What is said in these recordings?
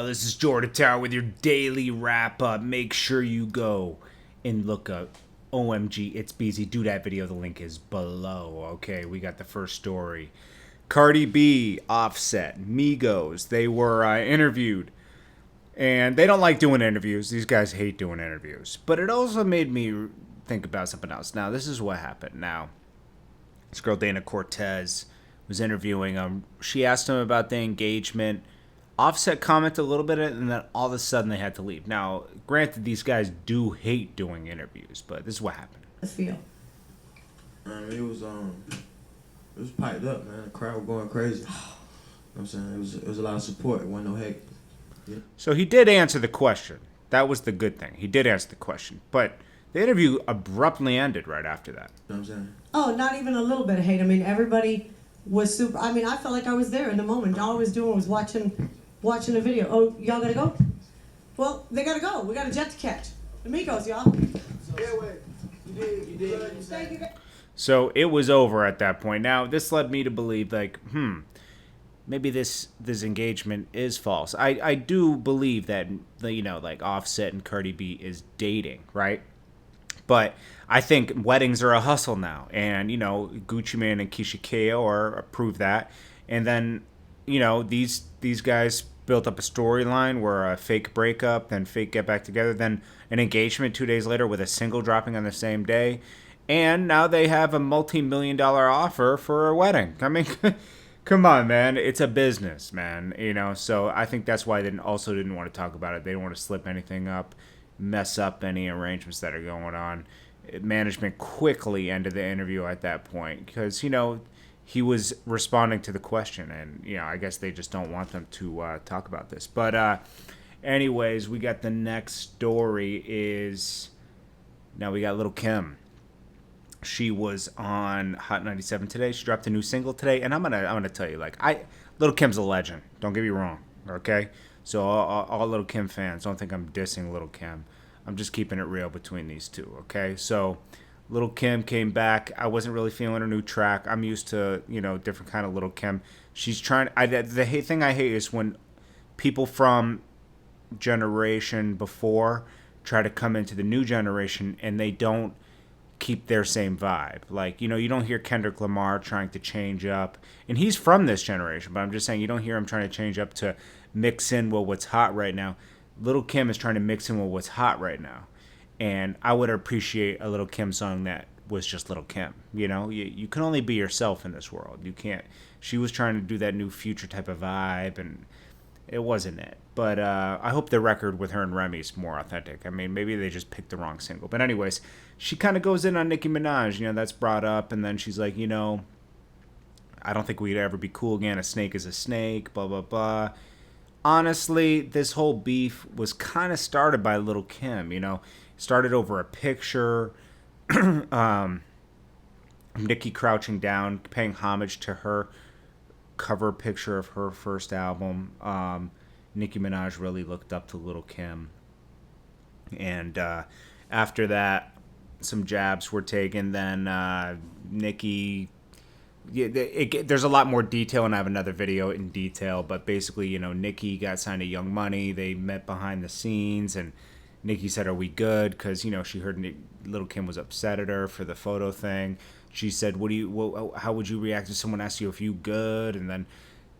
this is Jordan Tower with your daily wrap up. Make sure you go and look up OMG It's Beezy. Do that video. The link is below. Okay, we got the first story. Cardi B, Offset, Migos, they were interviewed. And they don't like doing interviews. These guys hate doing interviews. But it also made me think about something else. Now, this is what happened. Now, this girl, Dana Cortez, was interviewing him. She asked him about the engagement. Offset commented a little bit, and then all of a sudden they had to leave. Now, granted, these guys do hate doing interviews, but this is what happened. Let's feel. It was piped up, man. The crowd was going crazy. You know what I'm saying? It was a lot of support. It wasn't no hate. Yeah. So he did answer the question. That was the good thing. He did answer the question. But the interview abruptly ended right after that. You know what I'm saying? Oh, not even a little bit of hate. I mean, everybody was super. I mean, I felt like I was there in the moment. All I was doing was watching the video. Oh, y'all gotta go? Well, they gotta go. We got a jet to catch. Amigos, y'all. You did. Thank you. So it was over at that point. Now, this led me to believe, like, maybe this engagement is false. I do believe that, you know, like Offset and Cardi B is dating, right? But I think weddings are a hustle now. And, you know, Gucci Mane and Keisha Cole are prove that. And then, you know, these guys built up a storyline where a fake breakup, then fake get back together, then an engagement 2 days later with a single dropping on the same day. And now they have a multi-million-dollar offer for a wedding. I mean, come on, man. It's a business, man. You know, so I think that's why they also didn't want to talk about it. They didn't want to slip anything up, mess up any arrangements that are going on. Management quickly ended the interview at that point because, you know, he was responding to the question. And, you know, I guess they just don't want them to talk about this. But anyways, we got the next story is now we got Lil Kim. She was on Hot 97 today. She dropped a new single today, and I'm gonna tell you, like, Lil Kim's a legend. Don't get me wrong, okay? So all Lil Kim fans, don't think I'm dissing Lil Kim. I'm just keeping it real between these two, okay? So Lil Kim came back. I wasn't really feeling her new track. I'm used to, you know, different kind of Lil Kim. She's trying. The thing I hate is when people from generation before try to come into the new generation and they don't keep their same vibe. Like, you know, you don't hear Kendrick Lamar trying to change up, and he's from this generation, but I'm just saying you don't hear him trying to change up to mix in with what's hot right now. Lil Kim is trying to mix in with what's hot right now, and I would appreciate a Lil Kim song that was just Lil Kim. You know, you can only be yourself in this world. You can't. She was trying to do that new Future type of vibe, and it wasn't it. But I hope the record with her and Remy is more authentic. I mean, maybe they just picked the wrong single. But anyways, she kind of goes in on Nicki Minaj. You know, that's brought up. And then she's like, you know, I don't think we'd ever be cool again. A snake is a snake, blah, blah, blah. Honestly, this whole beef was kind of started by Lil Kim, you know. Started over a picture. Nicki crouching down, paying homage to her cover picture of her first album. Nicki Minaj really looked up to Lil Kim. And after that, some jabs were taken. Then Nicki... there's a lot more detail, and I have another video in detail. But basically, you know, Nicki got signed to Young Money. They met behind the scenes, and Nicki said, "Are we good?" Because, you know, she heard Lil Kim was upset at her for the photo thing. She said, how would you react if someone asked you if you good? And then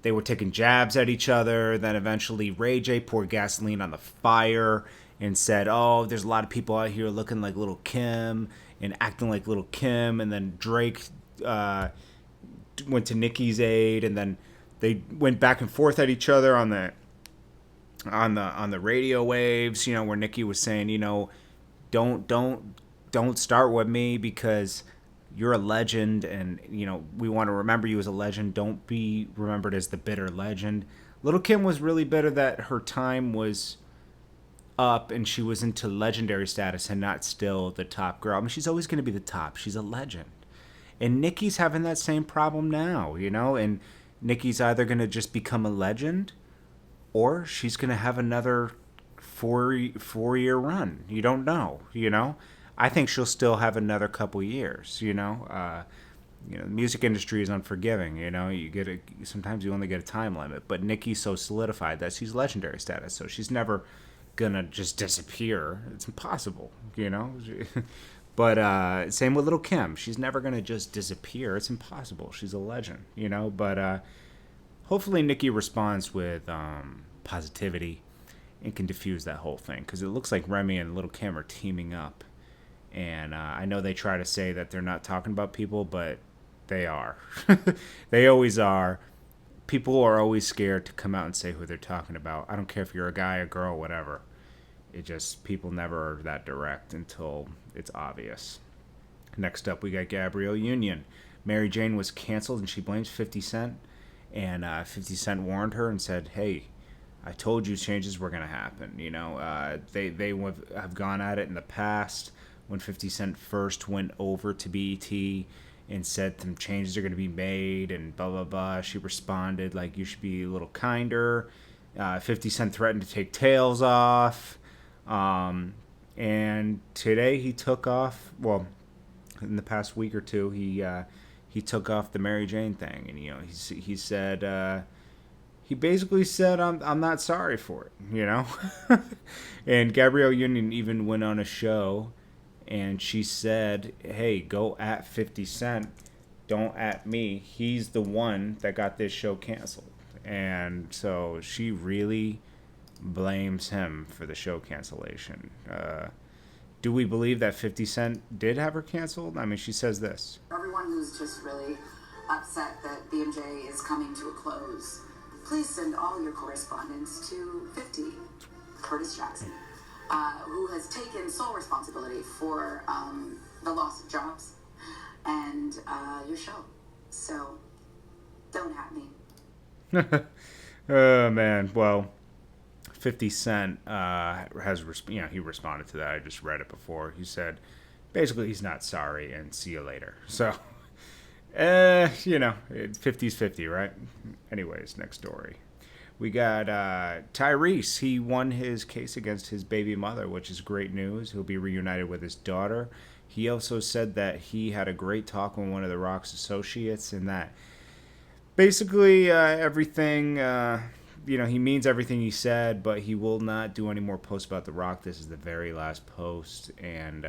they were taking jabs at each other. Then eventually Ray J poured gasoline on the fire and said, oh, there's a lot of people out here looking like Lil Kim and acting like Lil Kim. And then Drake went to Nicki's aid, and then they went back and forth at each other on the radio waves, you know, where Nicki was saying, you know, don't start with me because you're a legend, and, you know, we want to remember you as a legend. Don't be remembered as the bitter legend. Lil Kim was really bitter that her time was up and she was into legendary status and not still the top girl. I mean, she's always going to be the top. She's a legend. And Nicki's having that same problem now, you know, and Nicki's either going to just become a legend or she's going to have another four-year run. You don't know, you know. I think she'll still have another couple years, you know. the music industry is unforgiving. Sometimes you only get a time limit. But Nicki's so solidified that she's legendary status, so she's never gonna just disappear. It's impossible. But same with Lil Kim. She's never gonna just disappear. It's impossible. She's a legend. But hopefully Nicki responds with positivity and can diffuse that whole thing, because it looks like Remy and Lil Kim are teaming up. And I know they try to say that they're not talking about people, but they are. They always are. People are always scared to come out and say who they're talking about. I don't care if you're a guy, a girl, whatever. People never are that direct until it's obvious. Next up, we got Gabrielle Union. Mary Jane was canceled and she blames 50 Cent. And 50 Cent warned her and said, hey, I told you changes were going to happen. They have gone at it in the past when 50 Cent first went over to BET and said some changes are going to be made and blah, blah, blah. She responded like, you should be a little kinder. 50 Cent threatened to take tails off. And today he took off, well, in the past week or two, he took off the Mary Jane thing. And, he said, he basically said, I'm not sorry for it, And Gabrielle Union even went on a show and she said, hey, go at 50 Cent. Don't at me. He's the one that got this show canceled. And so she really blames him for the show cancellation. Do we believe that 50 Cent did have her canceled? I mean, she says this. Everyone who's just really upset that BMJ is coming to a close, please send all your correspondence to 50 Curtis Jackson, who has taken sole responsibility for the loss of jobs and your show. So don't at me. Oh, man. Well, 50 Cent he responded to that. I just read it before. He said, basically, he's not sorry and see you later. So, 50's 50, right? Anyways, next story. We got Tyrese. He won his case against his baby mother, which is great news. He'll be reunited with his daughter. He also said that he had a great talk with one of The Rock's associates and that basically everything, he means everything he said, but he will not do any more posts about The Rock. This is the very last post. And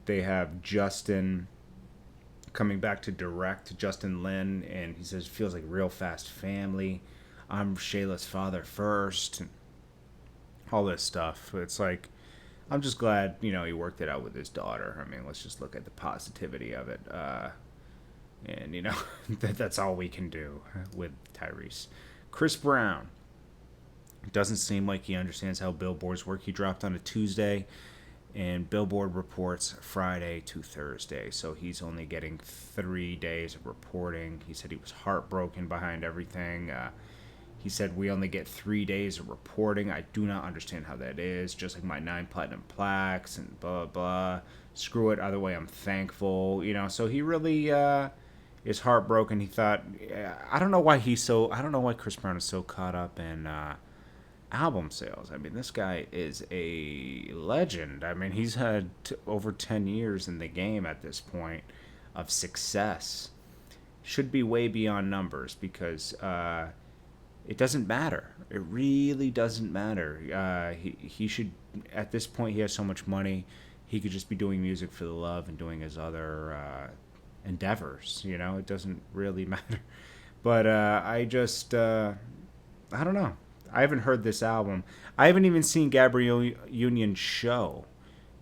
they have Justin coming back to direct, Justin Lin, and he says, feels like real fast family. I'm Shayla's father first. And all this stuff. It's like, I'm just glad, he worked it out with his daughter. I mean, let's just look at the positivity of it. And, that's all we can do with Tyrese. Chris Brown. It doesn't seem like he understands how billboards work. He dropped on a Tuesday, and Billboard reports Friday to Thursday. So he's only getting 3 days of reporting. He said he was heartbroken behind everything. He said, we only get 3 days of reporting. I do not understand how that is. Just like my 9 platinum plaques and blah, blah. Screw it. Either way, I'm thankful. So he really is heartbroken. He thought, I don't know why Chris Brown is so caught up in album sales. I mean, this guy is a legend. I mean, he's had over 10 years in the game at this point of success. Should be way beyond numbers because it doesn't matter. It really doesn't matter. He should, at this point, he has so much money, he could just be doing music for the love and doing his other endeavors. It doesn't really matter. But I don't know. I haven't heard this album. I haven't even seen Gabrielle Union's show.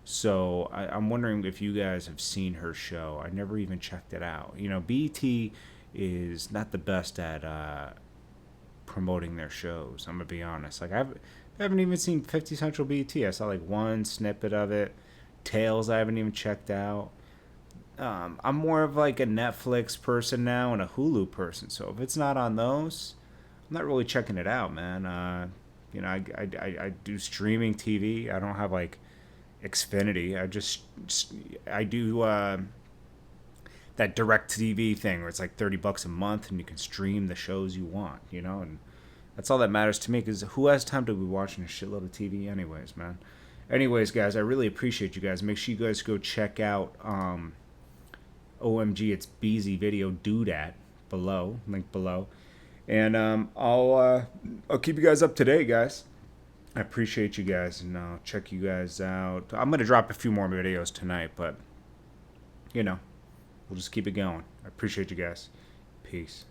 So I'm wondering if you guys have seen her show. I never even checked it out. BET is not the best at promoting their shows. I'm going to be honest. Like, I haven't even seen 50 Central BET. I saw like one snippet of it. Tales I haven't even checked out. I'm more of like a Netflix person now and a Hulu person. So if it's not on those, I'm not really checking it out, man. I do streaming TV. I don't have like Xfinity. I do that direct TV thing where it's like $30 a month and you can stream the shows you want, and that's all that matters to me because who has time to be watching a shitload of TV anyways, man? Anyways, guys, I really appreciate you guys. Make sure you guys go check out OMG, it's Beezy video. Do that below, link below. And I'll keep you guys up to date, guys. I appreciate you guys, and I'll check you guys out. I'm gonna drop a few more videos tonight, but we'll just keep it going. I appreciate you guys. Peace.